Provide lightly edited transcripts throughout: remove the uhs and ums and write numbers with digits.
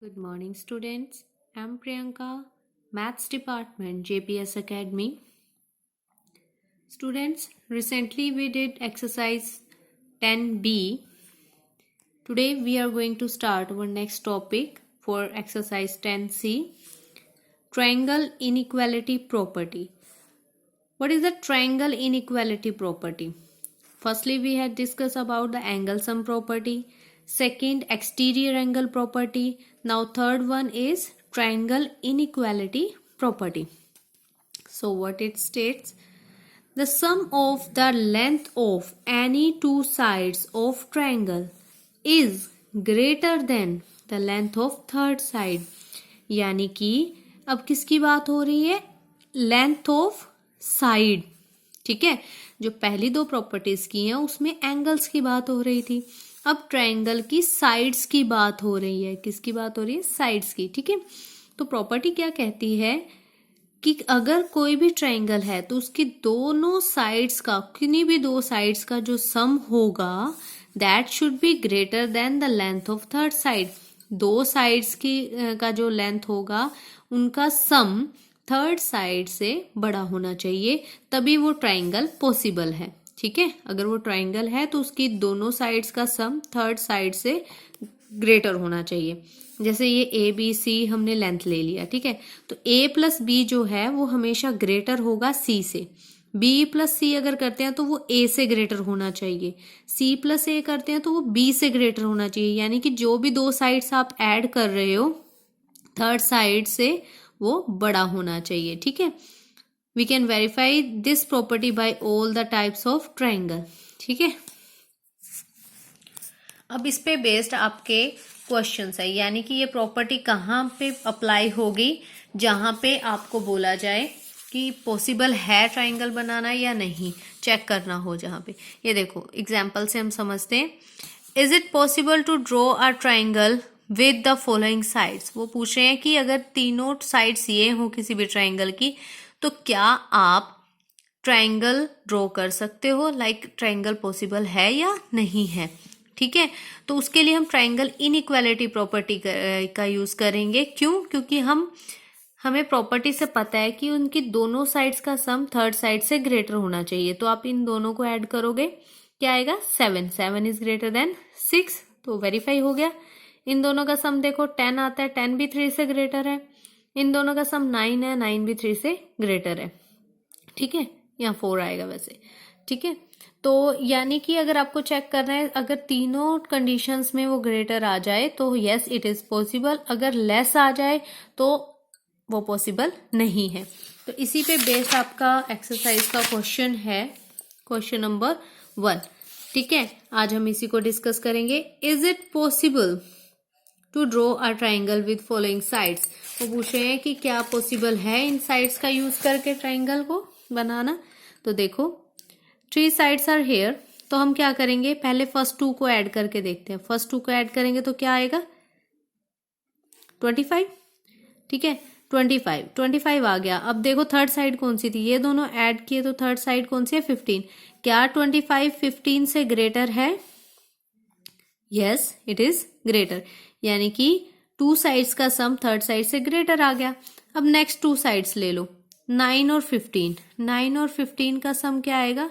Good morning, students. I'm Priyanka, Maths Department, JPS Academy. Students, recently we did exercise 10B. Today we are going to start our next topic for exercise 10C, triangle inequality property. What is the triangle inequality property? Firstly, we had discussed about the angle sum property. Second, exterior angle property. Now third one is triangle inequality property. So what it states, the sum of the length of any two sides of triangle is greater than the length of third side. यानी कि अब किसकी बात हो रही है? Length of side. ठीक है, जो पहली दो प्रॉपर्टीज की हैं उसमें एंगल्स की बात हो रही थी. अब ट्रायंगल की साइड्स की बात हो रही है. किसकी बात हो रही है? साइड्स की. ठीक है, तो प्रॉपर्टी क्या कहती है कि अगर कोई भी ट्रायंगल है तो उसकी दोनों साइड्स का, किन्हीं भी दो साइड्स का जो सम होगा that should be greater than the length of third side. दो साइड्स की का जो लेंथ होगा उनका सम थर्ड साइड से बड़ा होना चाहिए, तभी वो ट्रायंगल पॉसिबल है. ठीक है, अगर वो ट्रायंगल है तो उसकी दोनों साइड्स का सम थर्ड साइड से ग्रेटर होना चाहिए. जैसे ये ए बी सी हमने लेंथ ले लिया. ठीक है, तो ए प्लस बी जो है वो हमेशा ग्रेटर होगा सी से. बी प्लस सी अगर करते हैं तो वो ए से ग्रेटर होना चाहिए. सी प्लस ए करते हैं तो वो बी से ग्रेटर होना चाहिए. यानी कि जो भी दो साइड्स आप ऐड कर रहे हो थर्ड साइड से वो बड़ा होना चाहिए. ठीक है, we can verify this property by all the types of triangle. ठीक है, अब इस पे बेस्ड आपके क्वेश्चंस है, यानी कि ये प्रॉपर्टी कहाँ पे अप्लाई होगी? जहां पे आपको बोला जाए कि पॉसिबल है ट्रायंगल बनाना या नहीं, चेक करना हो. जहां पे ये देखो एग्जांपल से हम समझते हैं. Is it possible to draw a triangle with the following sides? वो पूछ रहे हैं कि अगर तीनों साइड्स ये हो किसी भी ट्रायंगल की तो क्या आप ट्रायंगल ड्रॉ कर सकते हो? लाइक ट्रायंगल पॉसिबल है या नहीं है. ठीक है, तो उसके लिए हम ट्रायंगल इनइक्वालिटी प्रॉपर्टी का यूज करेंगे. क्यों? क्योंकि हमें प्रॉपर्टी से पता है कि उनकी दोनों साइड्स का सम थर्ड साइड से ग्रेटर होना चाहिए. तो आप इन दोनों को ऐड करोगे, क्या आएगा? 7. 7 इज ग्रेटर देन 6, तो वेरीफाई हो गया. इन दोनों का सम देखो 10 आता है, 10 भी 3 से ग्रेटर है. इन दोनों का सम 9 है, 9 भी 3 से ग्रेटर है. ठीक है, यहाँ 4 आएगा वैसे. ठीक है, तो यानी कि अगर आपको चेक करना है अगर तीनों कंडीशंस में वो ग्रेटर आ जाए तो यस इट इज पॉसिबल. अगर लेस आ जाए तो वो पॉसिबल नहीं है. तो इसी पे बेस्ड आपका एक्सरसाइज का क्वेश्चन है, क्वेश्चन नंबर 1. ठीक है, आज हम इसी को डिस्कस करेंगे. Is it possible to draw a triangle with following sides? वो पूछ रहे हैं कि क्या पॉसिबल है इन साइड्स का यूज करके ट्राइंगल को बनाना. तो देखो 3 साइड्स आर हेयर, तो हम क्या करेंगे, पहले फर्स्ट 2 को ऐड करके देखते हैं. फर्स्ट 2 को ऐड करेंगे तो क्या आएगा? 25. ठीक है, 25 आ गया. अब देखो थर्ड साइड कौन सी थी, ये दोनों ऐड किए तो थर्ड साइड कौन सी है? 15. क्या 25 15 से ग्रेटर है? Yes it is greater. यानी कि 2 साइड्स का सम थर्ड साइड से ग्रेटर आ गया. अब नेक्स्ट 2 साइड्स ले लो, 9 और 15. 9 और 15 का सम क्या आएगा?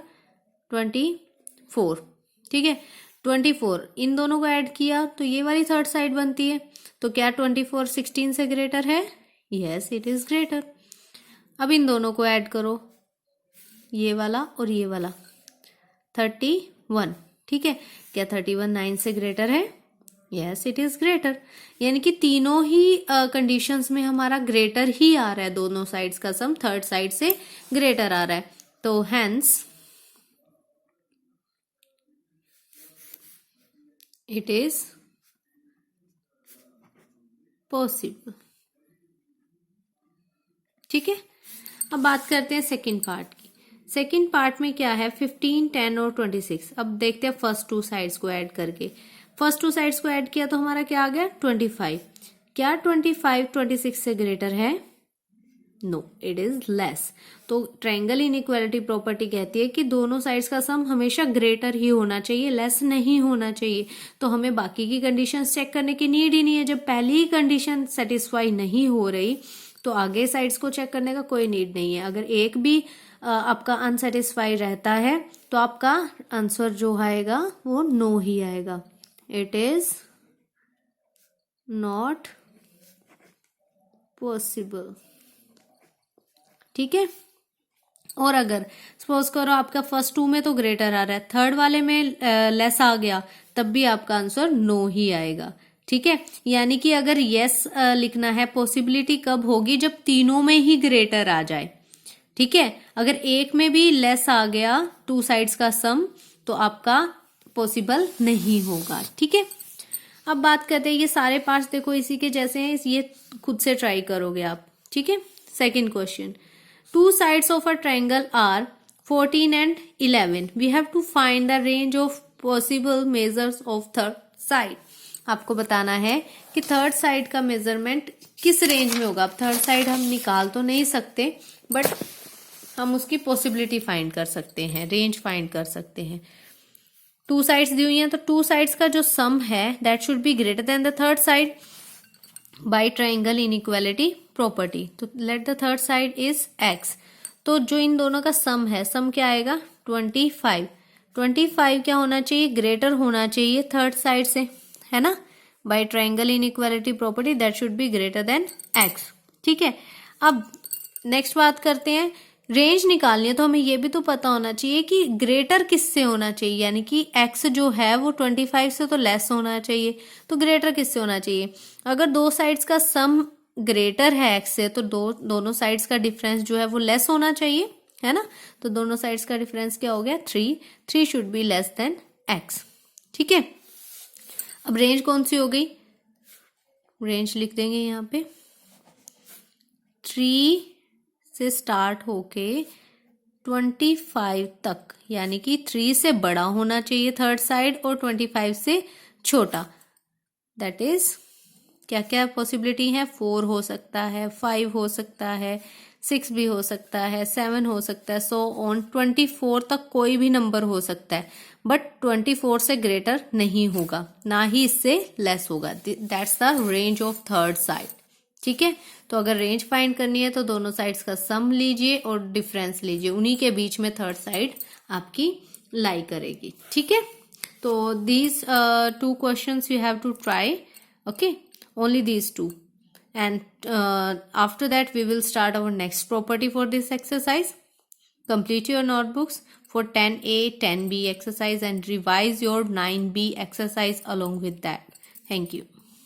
24. ठीक है, 24 इन दोनों को ऐड किया तो ये वाली थर्ड साइड बनती है. तो क्या 24 16 से ग्रेटर है? Yes it is greater. अब इन दोनों को ऐड करो, ये वाला और ये वाला, 31. ठीक है, क्या 31 9 से ग्रेटर है? Yes it is greater. यानी कि तीनों ही कंडीशंस में हमारा ग्रेटर ही आ रहा है. दोनों साइड्स का सम थर्ड साइड से ग्रेटर आ रहा है. तो हेंस इट इज पॉसिबल. ठीक है, अब बात करते हैं सेकंड पार्ट की. सेकंड पार्ट में क्या है? 15 10 और 26. अब देखते हैं फर्स्ट 2 साइड्स को ऐड करके. फर्स्ट 2 साइड्स को ऐड किया तो हमारा क्या आ गया? 25. क्या 25 26 से ग्रेटर है? No, it is less. तो ट्रायंगल इनइक्वालिटी प्रॉपर्टी कहती है कि दोनों साइड्स का सम हमेशा ग्रेटर ही होना चाहिए, लेस नहीं होना चाहिए। तो हमें बाकी की कंडीशंस चेक करने की नीड ही नहीं है। जब पहली ही कंडीशन सेटिस्फाई नहीं हो रही तो आगे साइड्स को चेक करने का कोई नीड नहीं है। अगर एक भी आपका अनसेटिस्फाई रहता है तो आपका आंसर जो आएगा वो नो ही आएगा। It is not possible. ठीक है। और अगर सपोज करो आपका फर्स्ट टू में तो ग्रेटर आ रहा है, थर्ड वाले में लेस आ गया, तब भी आपका आंसर नो ही आएगा। ठीक है। यानी कि अगर यस लिखना है, पॉसिबिलिटी कब होगी, जब तीनों में ही ग्रेटर आ जाए। ठीक है। अगर एक में भी लेस आ गया टू साइड्स का सम तो आपका पॉसिबल नहीं होगा। ठीक है। अब बात करते हैं, ये सारे पार्ट्स देखो इसी के जैसे हैं, ये खुद से ट्राई करोगे आप। ठीक है। Second question, two sides of a triangle are 14 and 11. We have to find the range of possible measures of third side. आपको बताना है कि थर्ड साइड का मेजरमेंट किस रेंज में होगा। अब थर्ड साइड हम निकाल तो नहीं सकते, बट हम उसकी पॉसिबिलिटी फाइंड कर सकते हैं, रेंज फाइंड कर सकते हैं। टू साइड्स दी हुई हैं, तो टू साइड्स का जो सम है that should be greater than the third side by triangle inequality property. तो let the third side is x। तो जो इन दोनों का सम है, सम क्या आएगा 25। 25 क्या होना चाहिए, ग्रेटर होना चाहिए थर्ड साइड से, है ना। By triangle inequality property that should be greater than x। ठीक है। अब नेक्स्ट बात करते हैं, रेंज निकालनी है तो हमें ये भी तो पता होना चाहिए कि ग्रेटर किससे होना चाहिए, यानी कि x जो है वो 25 से तो लेस होना चाहिए, तो ग्रेटर किससे होना चाहिए। अगर दो साइड्स का सम ग्रेटर है x से तो दोनों साइड्स का डिफरेंस जो है वो लेस होना चाहिए, है ना। तो दोनों साइड्स का डिफरेंस क्या हो गया 3 should be less than x। ठीक है। अब रेंज कौन सी हो गई, रेंज लिख देंगे यहाँ पे, 3 से स्टार्ट होके 25 तक, यानी कि 3 से बड़ा होना चाहिए थर्ड साइड और 25 से छोटा। दैट इज क्या क्या पॉसिबिलिटी है, 4 हो सकता है, 5 हो सकता है, 6 भी हो सकता है, 7 हो सकता है, सो ऑन 24 तक कोई भी नंबर हो सकता है, बट 24 से ग्रेटर नहीं होगा, ना ही इससे लेस होगा। That's the range of third side. ठीक है। तो अगर रेंज फाइंड करनी है तो दोनों साइड्स का सम लीजिए और डिफरेंस लीजिए, उन्हीं के बीच में थर्ड साइड आपकी लाई करेगी। ठीक है। तो these 2 questions you have to try, okay, only these 2, and after that we will start our next property for this exercise. Complete your notebooks for 10A 10B exercise and revise your 9B exercise along with that. Thank you.